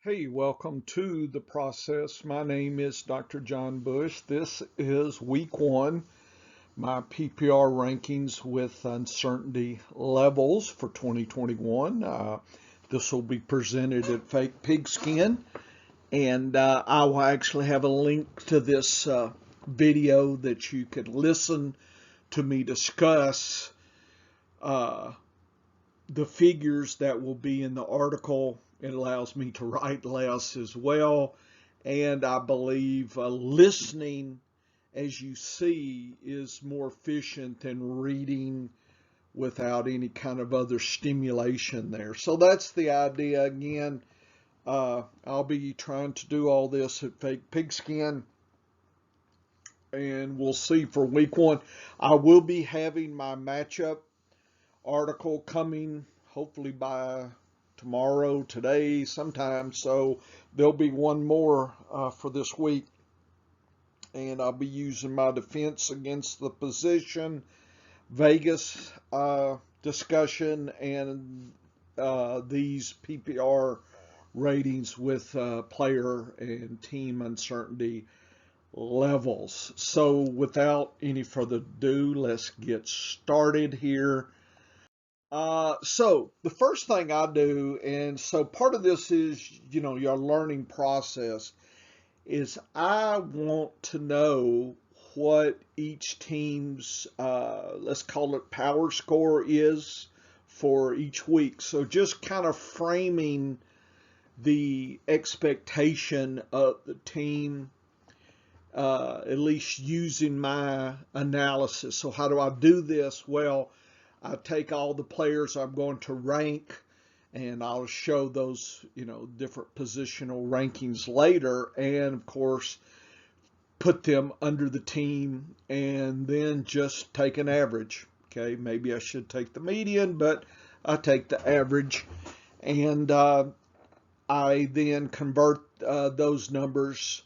Hey, welcome to the process. My name is Dr. John Bush. This is week one, my PPR rankings with uncertainty levels for 2021. This will be presented at Fake Pigskin, and I will actually have a link to this video that you could listen to me discuss uh, the figures that will be in the article. It allows me to write less as well. And I believe listening, as you see, is more efficient than reading without any kind of other stimulation there. So that's the idea. Again, I'll be trying to do all this at Fake Pigskin, and we'll see for week one. I will be having my matchup article coming hopefully by tomorrow, today, sometime. So there'll be one more for this week. And I'll be using my defense against the position, Vegas discussion, and these PPR ratings with player and team uncertainty levels. So without any further ado, let's get started here. So the first thing I do, and so part of this is, your learning process, is I want to know what each team's, let's call it power score is for each week. So just kind of framing the expectation of the team, at least using my analysis. So how do I do this? Well, I take all the players I'm going to rank, and I'll show those, different positional rankings later, and of course, put them under the team, and then just take an average. Okay, maybe I should take the median, but I take the average, and I then convert those numbers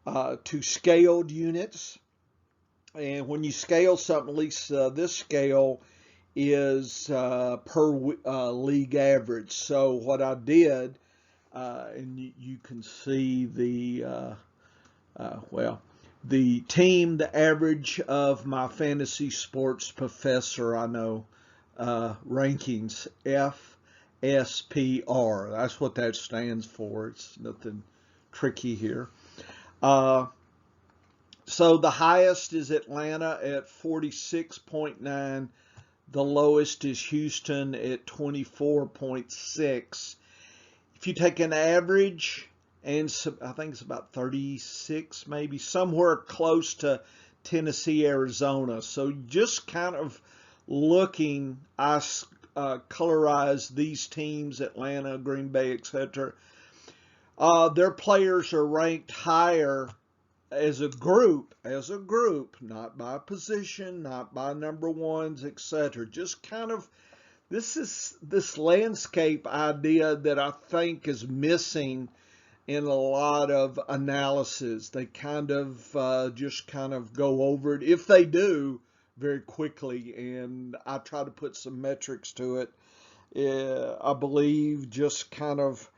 to scaled units. And when you scale something, at least this scale is per league average. So what I did, and you can see the team, the average of my fantasy sports professor, I know, rankings, FSPR. That's what that stands for. It's nothing tricky here. So the highest is Atlanta at 46.9. The lowest is Houston at 24.6. If you take an average, and I think it's about 36, maybe somewhere close to Tennessee, Arizona. So just kind of looking, I colorize these teams, Atlanta, Green Bay, etc. Their players are ranked higher as a group, not by position, not by number ones, etc. Just kind of, this landscape idea that I think is missing in a lot of analysis. They kind of just kind of go over it, if they do, very quickly, and I try to put some metrics to it. I believe just kind of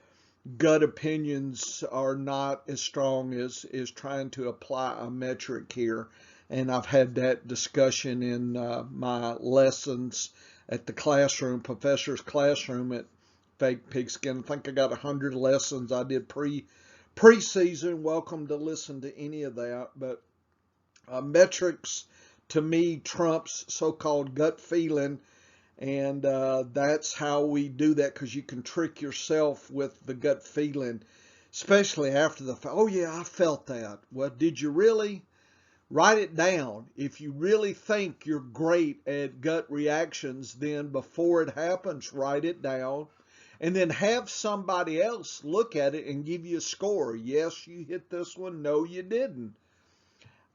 gut opinions are not as strong as trying to apply a metric here. And I've had that discussion in my lessons at the classroom, professor's classroom at Fake Pigskin. I think I got 100 lessons I did pre-season. Welcome to listen to any of that. But metrics, to me, trumps so-called gut feeling. And that's how we do that, because you can trick yourself with the gut feeling, especially after the fact. Oh, yeah, I felt that. Well, did you really? Write it down. If you really think you're great at gut reactions, then before it happens, write it down. And then have somebody else look at it and give you a score. Yes, you hit this one. No, you didn't.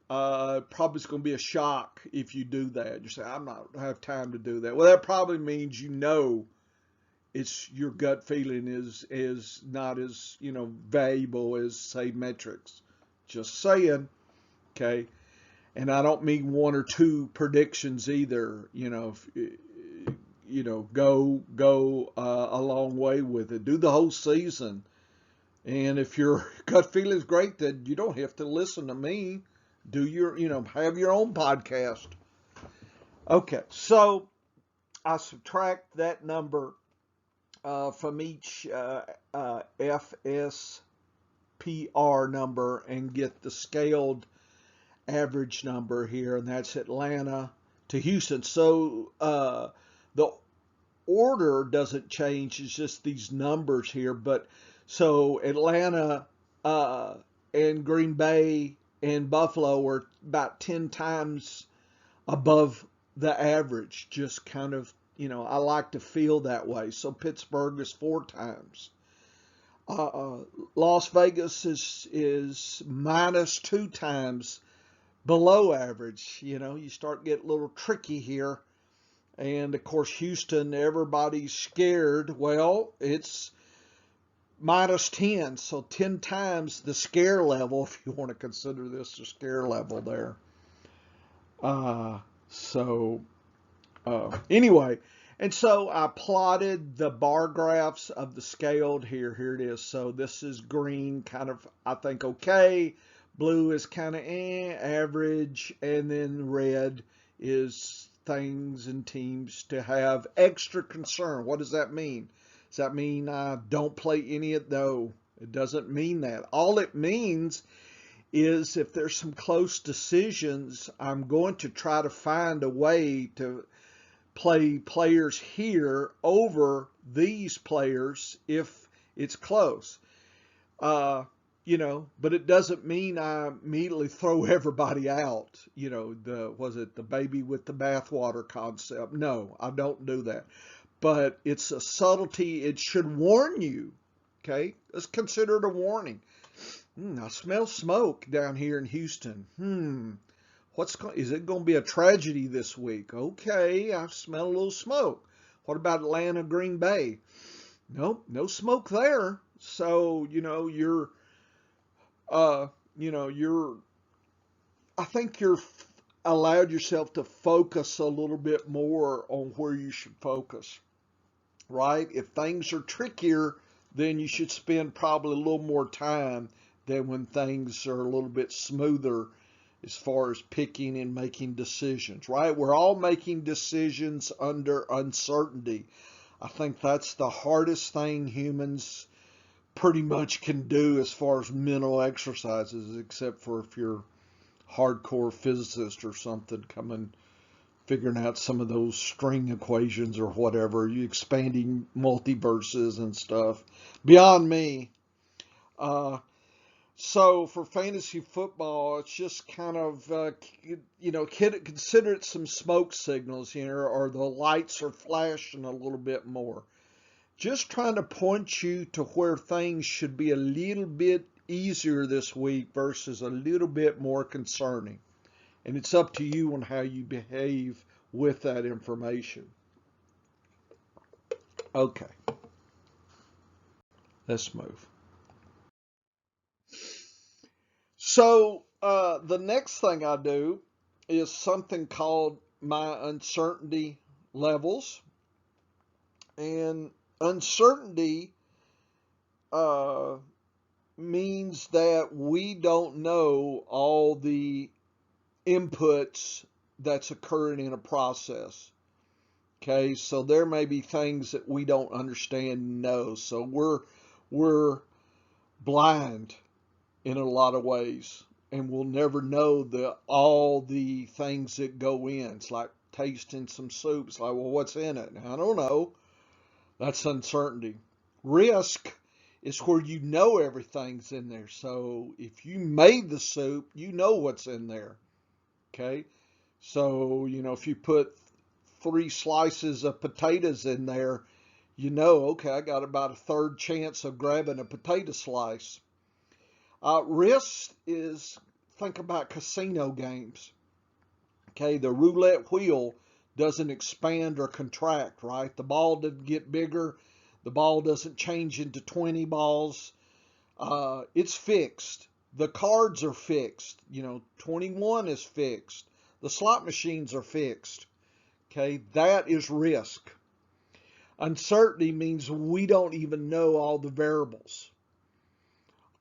Probably it's going to be a shock if you do that. You say, I don't have time to do that. Well, that probably means it's your gut feeling is not as valuable as, say, metrics. Just saying, okay. And I don't mean one or two predictions either. Go a long way with it. Do the whole season. And if your gut feeling is great, then you don't have to listen to me. Do your, have your own podcast. Okay, so I subtract that number from each FSPR number and get the scaled average number here, and that's Atlanta to Houston. So the order doesn't change, it's just these numbers here. But so Atlanta and Green Bay and Buffalo are about 10 times above the average. Just kind of, I like to feel that way. So Pittsburgh is 4 times. Las Vegas is minus 2 times below average. You start getting a little tricky here. And of course, Houston, everybody's scared. Well, it's minus 10, so 10 times the scare level, if you want to consider this a scare level there. Anyway, and so I plotted the bar graphs of the scaled here. Here it is. So this is green, kind of, I think, okay. Blue is kind of average, and then red is things and teams to have extra concern. What does that mean? Does that mean I don't play any of those? It doesn't mean that. All it means is if there's some close decisions, I'm going to try to find a way to play players here over these players if it's close. But it doesn't mean I immediately throw everybody out. Was it the baby with the bathwater concept? No, I don't do that. But it's a subtlety. It should warn you. Okay, let's consider it a warning. I smell smoke down here in Houston. Is it going to be a tragedy this week? Okay, I smell a little smoke. What about Atlanta, Green Bay? Nope, no smoke there. So, I think you're allowed yourself to focus a little bit more on where you should focus, right? If things are trickier, then you should spend probably a little more time than when things are a little bit smoother as far as picking and making decisions, right? We're all making decisions under uncertainty. I think that's the hardest thing humans pretty much can do as far as mental exercises, except for if you're hardcore physicist or something, figuring out some of those string equations or whatever, you expanding multiverses and stuff. Beyond me. So for fantasy football, it's just kind of, consider it some smoke signals, or the lights are flashing a little bit more. Just trying to point you to where things should be a little bit easier this week versus a little bit more concerning. And it's up to you on how you behave with that information. Okay. Let's move. So the next thing I do is something called my uncertainty levels. And uncertainty means that we don't know all the inputs that's occurring in a process. Okay, so there may be things that we don't understand and know. So we're blind in a lot of ways, and we'll never know all the things that go in. It's like tasting some soup. It's like, well, what's in it? I don't know. That's uncertainty. Risk is where you know everything's in there. So if you made the soup, you know what's in there. Okay? So, if you put 3 slices of potatoes in there, okay, I got about a third chance of grabbing a potato slice. Risk is, think about casino games. Okay, the roulette wheel doesn't expand or contract, right? The ball doesn't get bigger. The ball doesn't change into 20 balls. It's fixed. The cards are fixed. 21 is fixed. The slot machines are fixed. Okay, that is risk. Uncertainty means we don't even know all the variables.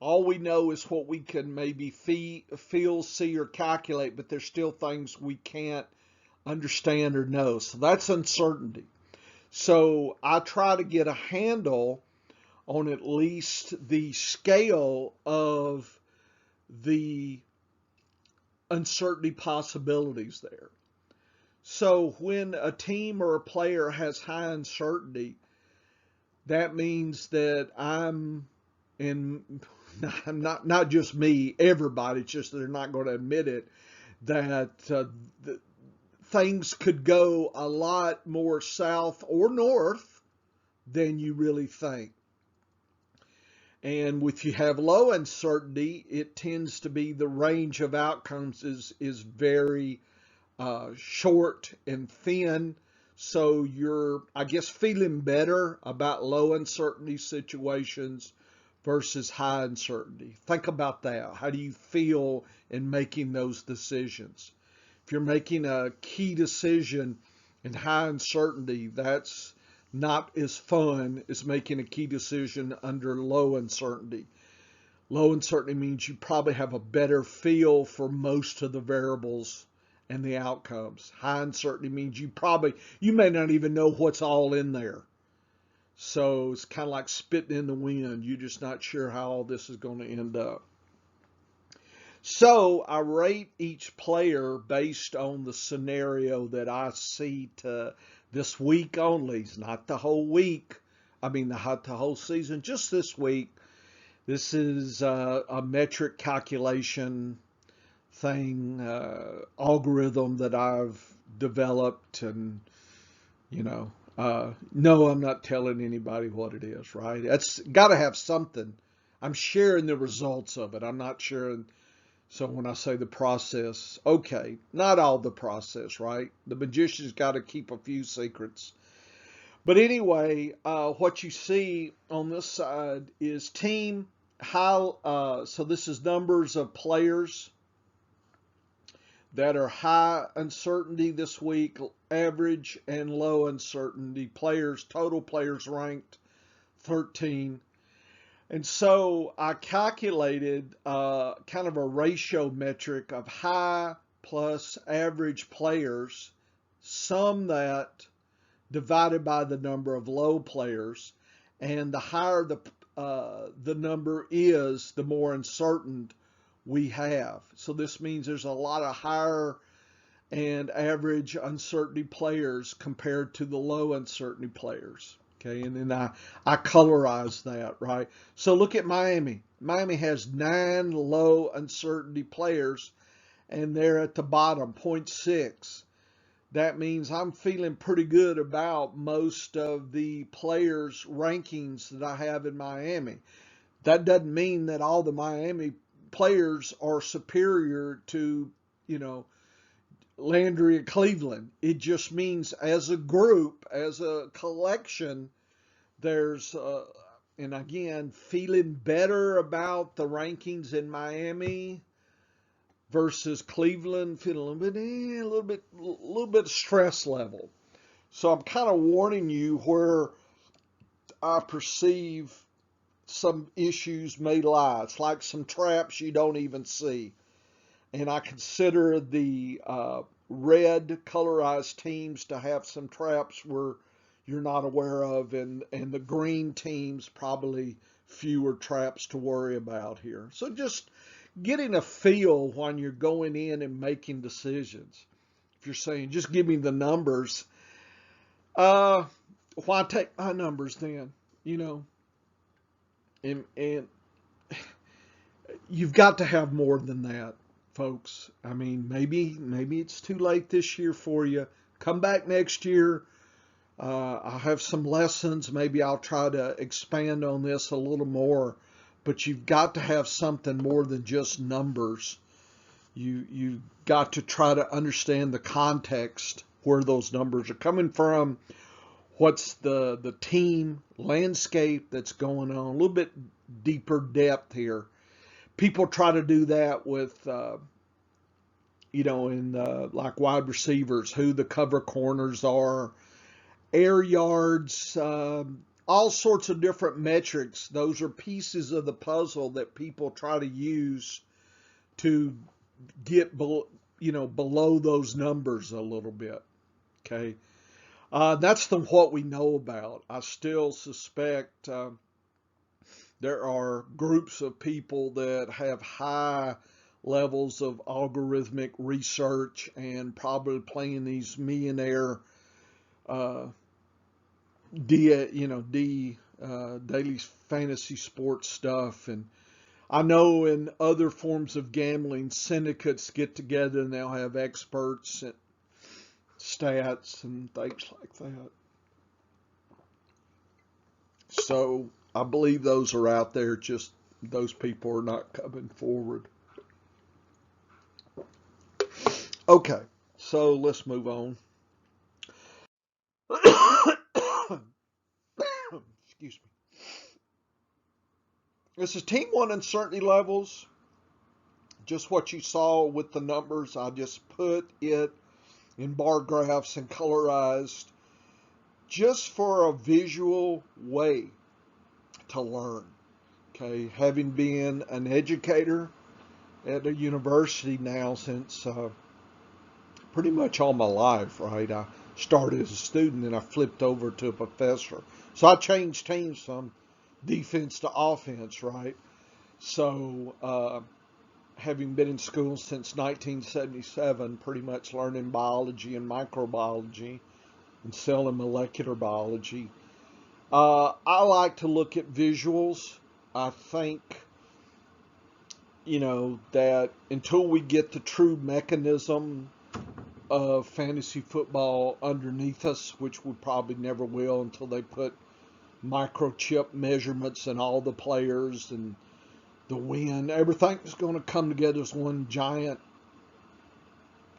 all we know is what we can maybe feel, see, or calculate, but there's still things we can't understand or know. So that's uncertainty. So I try to get a handle on at least the scale of the uncertainty possibilities there. So when a team or a player has high uncertainty, that means that I'm not just me, everybody, it's just they're not going to admit it, that things could go a lot more south or north than you really think. And if you have low uncertainty, it tends to be the range of outcomes is very short and thin. So you're, I guess, feeling better about low uncertainty situations versus high uncertainty. Think about that. How do you feel in making those decisions? If you're making a key decision in high uncertainty, that's not as fun as making a key decision under low uncertainty. Low uncertainty means you probably have a better feel for most of the variables and the outcomes. High uncertainty means you may not even know what's all in there. So it's kind of like spitting in the wind. You're just not sure how all this is going to end up. So I rate each player based on the scenario that I see to this week only. It's not the whole week. Not the whole season, just this week. This is a metric calculation thing, algorithm that I've developed, and no, I'm not telling anybody what it is, right? It's got to have something. I'm sharing the results of it. I'm not sharing. So when I say the process, okay, not all the process, right? The magician's got to keep a few secrets. But anyway, what you see on this side is team high. So this is numbers of players that are high uncertainty this week, average and low uncertainty players, total players ranked 13. And so I calculated kind of a ratio metric of high plus average players, sum that divided by the number of low players, and the higher the number is, the more uncertain we have. So this means there's a lot of higher and average uncertainty players compared to the low uncertainty players. Okay, and then I colorize that, right? So look at Miami. Miami has 9 low uncertainty players, and they're at the bottom, 0.6. That means I'm feeling pretty good about most of the players' rankings that I have in Miami. That doesn't mean that all the Miami players are superior to, Landry and Cleveland. It just means as a group, as a collection, there's, and again, feeling better about the rankings in Miami versus Cleveland, feeling a little bit stress level. So I'm kind of warning you where I perceive some issues may lie. It's like some traps you don't even see. And I consider the red colorized teams to have some traps where you're not aware of, and the green teams probably fewer traps to worry about here. So just getting a feel when you're going in and making decisions. If you're saying, just give me the numbers, why take my numbers then? And you've got to have more than that, folks. Maybe it's too late this year for you. Come back next year. I'll have some lessons. Maybe I'll try to expand on this a little more. But you've got to have something more than just numbers. You've got to try to understand the context where those numbers are coming from. What's the team landscape that's going on? A little bit deeper depth here. People try to do that with, like wide receivers, who the cover corners are, air yards, all sorts of different metrics. Those are pieces of the puzzle that people try to use to get below those numbers a little bit. Okay, that's what we know about. I still suspect there are groups of people that have high levels of algorithmic research and probably playing these millionaire uh, daily fantasy sports stuff. And I know in other forms of gambling, syndicates get together and they'll have experts and stats and things like that. So I believe those are out there, just those people are not coming forward. Okay, so let's move on. Excuse me. This is Team 1 uncertainty levels. Just what you saw with the numbers. I just put it in bar graphs and colorized just for a visual way to learn. Okay, having been an educator at a university now since pretty much all my life, right? I started as a student and I flipped over to a professor. So I changed teams from defense to offense, right? So having been in school since 1977, pretty much learning biology and microbiology and cell and molecular biology, I like to look at visuals. I think, that until we get the true mechanism of fantasy football underneath us, which we probably never will until they put microchip measurements in all the players and the win, everything's going to come together as one giant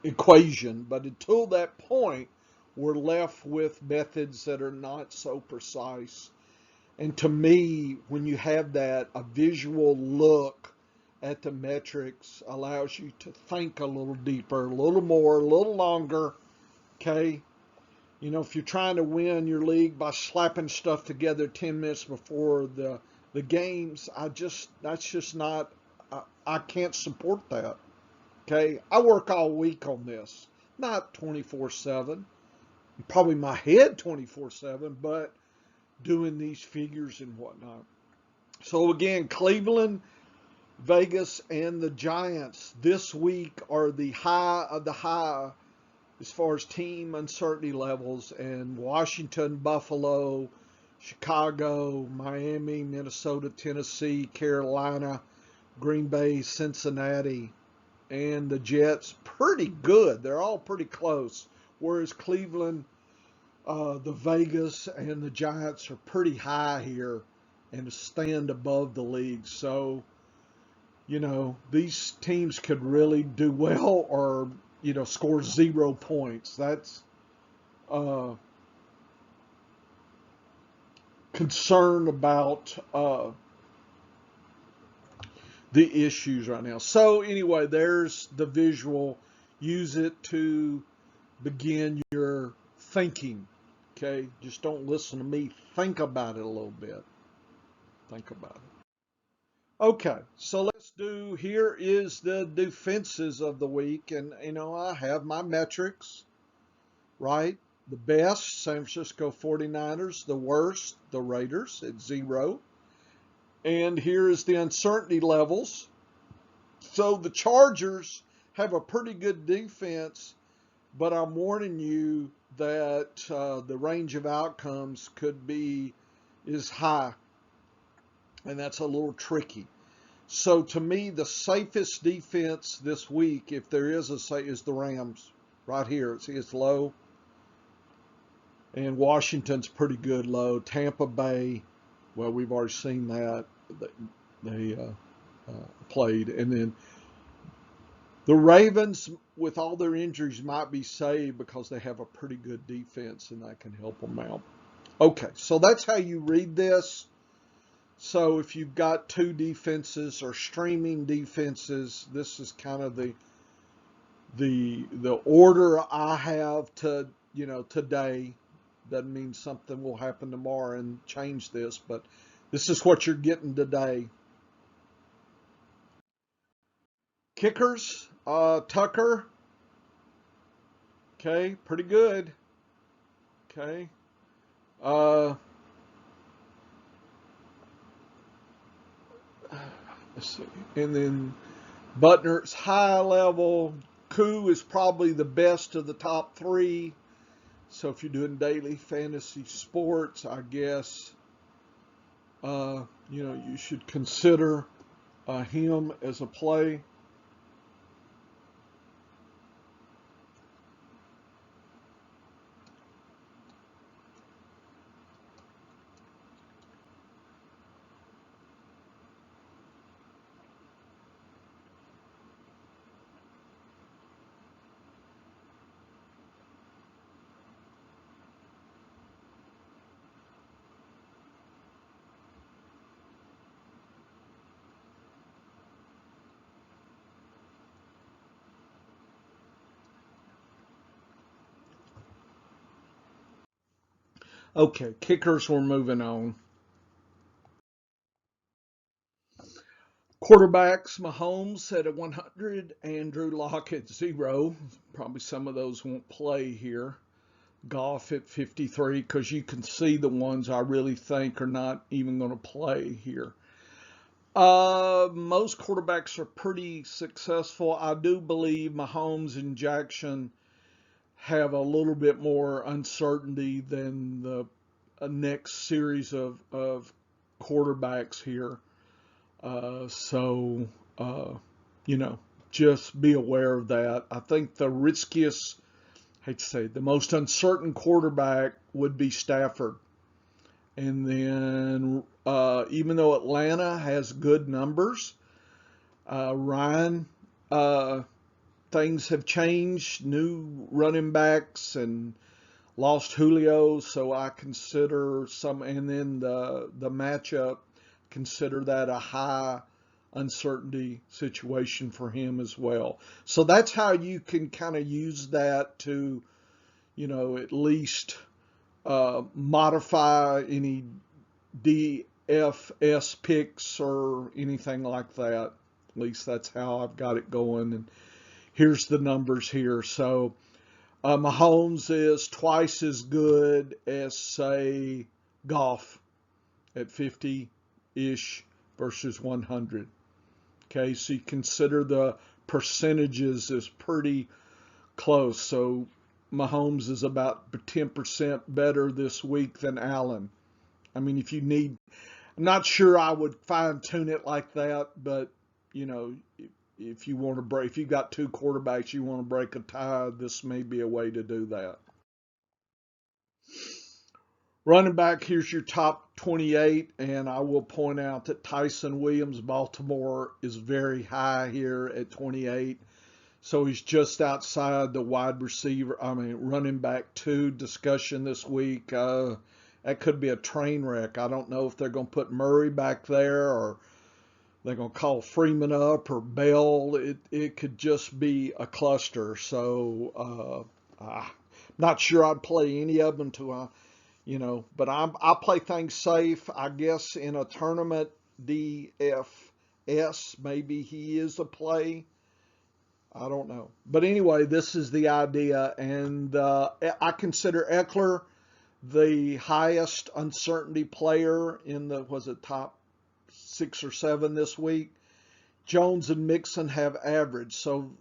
equation. But until that point, we're left with methods that are not so precise. And to me, when you have that, a visual look at the metrics allows you to think a little deeper, a little more, a little longer. Okay? If you're trying to win your league by slapping stuff together 10 minutes before the games, that's just not, I can't support that. Okay? I work all week on this. Not 24/7. Probably my head 24/7, but doing these figures and whatnot. So again, Cleveland, Vegas, and the Giants this week are the high of the high as far as team uncertainty levels, and Washington, Buffalo, Chicago, Miami, Minnesota, Tennessee, Carolina, Green Bay, Cincinnati, and the Jets, pretty good. They're all pretty close. Whereas Cleveland, the Vegas, and the Giants are pretty high here and stand above the league. So, these teams could really do well or, score 0 points. That's concern about the issues right now. So anyway, there's the visual. Use it to begin your thinking. Okay, just don't listen to me. Think about it a little bit. Think about it. Okay, so here is the defenses of the week. And, I have my metrics, right? The best, San Francisco 49ers. The worst, the Raiders at 0. And here is the uncertainty levels. So the Chargers have a pretty good defense, but I'm warning you that the range of outcomes is high, and that's a little tricky. So to me, the safest defense this week, if there is is the Rams right here. See, it's low, and Washington's pretty good low. Tampa Bay, well, we've already seen that. They played, and then the Ravens, with all their injuries, might be saved because they have a pretty good defense, and that can help them out. Okay, so that's how you read this. So if you've got two defenses or streaming defenses, this is kind of the order I have to today. Doesn't mean something will happen tomorrow and change this, but this is what you're getting today. Kickers, Tucker, okay, pretty good. Okay. Uh, let's see. And then Butner's high level. Koo is probably the best of the top three. So if you're doing daily fantasy sports, I guess, you should consider him as a play. Okay, kickers, we're moving on. Quarterbacks, Mahomes at 100 and Drew Lock at 0. Probably some of those won't play here. Goff at 53 because you can see the ones I really think are not even going to play here. Most quarterbacks are pretty successful. I do believe Mahomes and Jackson have a little bit more uncertainty than the next series of quarterbacks here. So, just be aware of that. I think the riskiest, I hate to say, the most uncertain quarterback would be Stafford. And then, even though Atlanta has good numbers, Ryan, things have changed, new running backs and lost Julio, so I consider and then the matchup, consider that a high uncertainty situation for him as well. So that's how you can kind of use that to, at least modify any DFS picks or anything like that. At least that's how I've got it going. And here's the numbers here. So Mahomes is twice as good as, say, Goff at 50-ish versus 100. Okay, so you consider the percentages as pretty close. So Mahomes is about 10% better this week than Allen. I mean, I'm not sure I would fine tune it like that, but if you want to if you've got two quarterbacks, you want to break a tie, this may be a way to do that. Running back, here's your top 28, and I will point out that Tyson Williams, Baltimore, is very high here at 28. So he's just outside the running back two discussion this week. That could be a train wreck. I don't know if they're going to put Murray back there or they're going to call Freeman up or Bell. It could just be a cluster. So I'm not sure I'd play any of them but I play things safe. I guess in a tournament DFS, maybe he is a play. I don't know. But anyway, this is the idea. And I consider Eckler the highest uncertainty player in top 6 or 7 this week. Jones and Mixon have average. So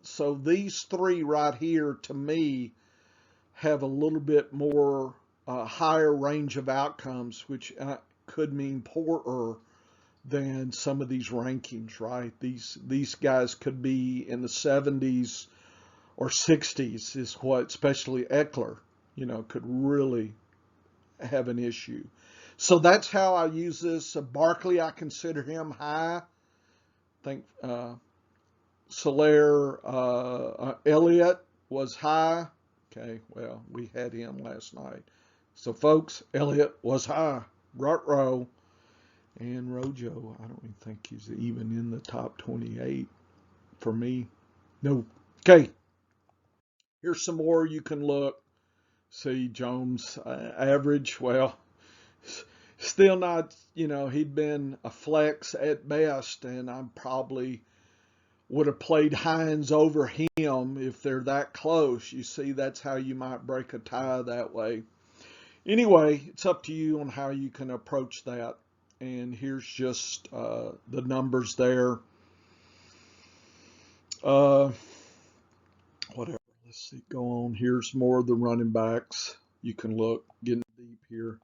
these three right here, to me, have a little bit more higher range of outcomes, which could mean poorer than some of these rankings, right? These guys could be in the 70s or 60s is what, especially Eckler, could really have an issue. So that's how I use this. Barkley, I consider him high. I think Elliott was high. Okay, well, we had him last night. So, folks, Elliott was high. Rutrow. And Rojo, I don't even think he's even in the top 28 for me. No. Okay. Here's some more you can look. See, Jones average, well, still not, he'd been a flex at best, and I probably would have played Hines over him if they're that close. You see, that's how you might break a tie that way. Anyway, it's up to you on how you can approach that. And here's just the numbers there. Whatever. Let's see. Go on. Here's more of the running backs. You can look. Getting deep here.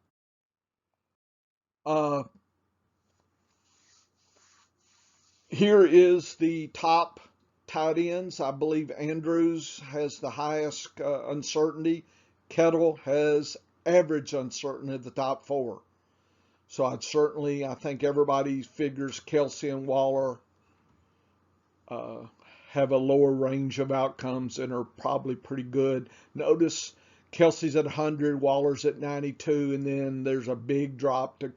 Here is the top tight ends. I believe Andrews has the highest uncertainty. Kettle has average uncertainty at the top four. So I think everybody figures Kelsey and Waller have a lower range of outcomes and are probably pretty good. Notice Kelsey's at 100, Waller's at 92, and then there's a big drop to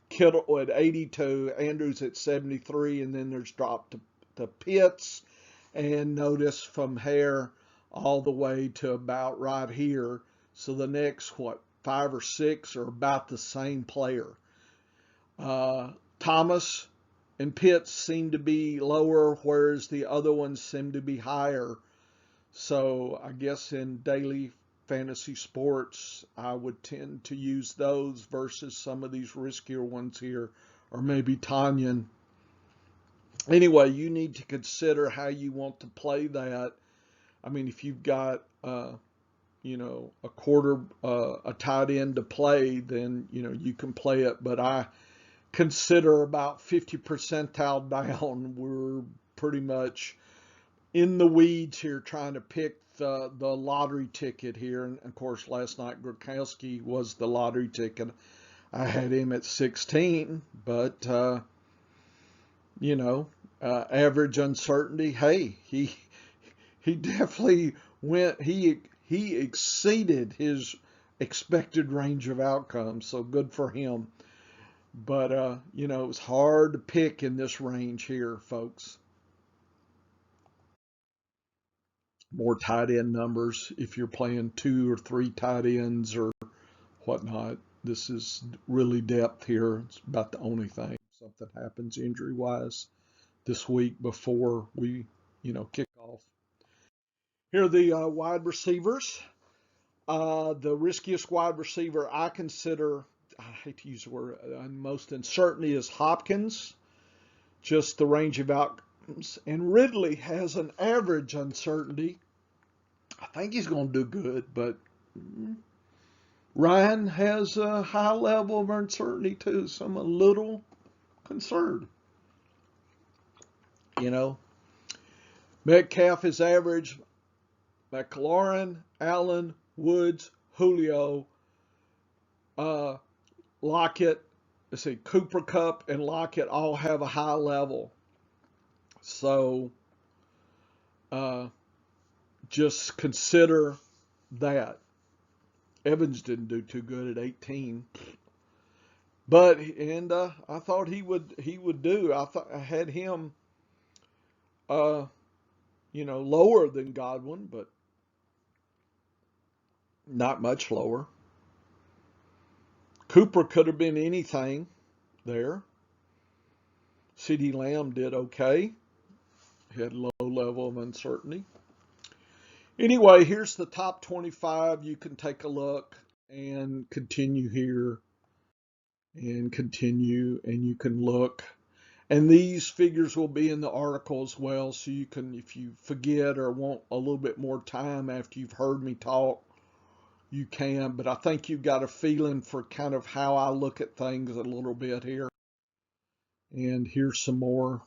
Kittle at 82, Andrews at 73, and then there's drop to Pitts. And notice from Hare all the way to about right here. So the next, 5 or 6 are about the same player. Thomas and Pitts seem to be lower, whereas the other ones seem to be higher. So I guess in daily fantasy sports, I would tend to use those versus some of these riskier ones here, or maybe Tanyan. Anyway, you need to consider how you want to play that. I mean, if you've got, a quarter, a tight end to play, then, you can play it. But I consider about 50 percentile down. We're pretty much in the weeds here trying to pick the lottery ticket here. And of course, last night Gronkowski was the lottery ticket. I had him at 16, but average uncertainty. Hey, he definitely went. He exceeded his expected range of outcomes. So good for him. But it was hard to pick in this range here, folks. More tight end numbers if you're playing 2 or 3 tight ends or whatnot. This is really depth here. It's about the only thing. Something happens injury-wise this week before we, kick off. Here are the wide receivers. The riskiest wide receiver I consider, I hate to use the word, most uncertainty is Hopkins. Just the range of outcomes. And Ridley has an average uncertainty. I think he's going to do good, but Ryan has a high level of uncertainty too, so I'm a little concerned. Metcalf is average. McLaurin, Allen, Woods, Julio, Lockett, Cooper Kupp and Lockett all have a high level. So just consider that. Evans didn't do too good at 18. But I thought he would do. I had him lower than Godwin, but not much lower. Cooper could have been anything there. CeeDee Lamb did okay. He had low level of uncertainty. Anyway, here's the top 25. You can take a look and continue here and continue, and you can look. And these figures will be in the article as well, so you can, if you forget or want a little bit more time after you've heard me talk, you can. But I think you've got a feeling for kind of how I look at things a little bit here. And here's some more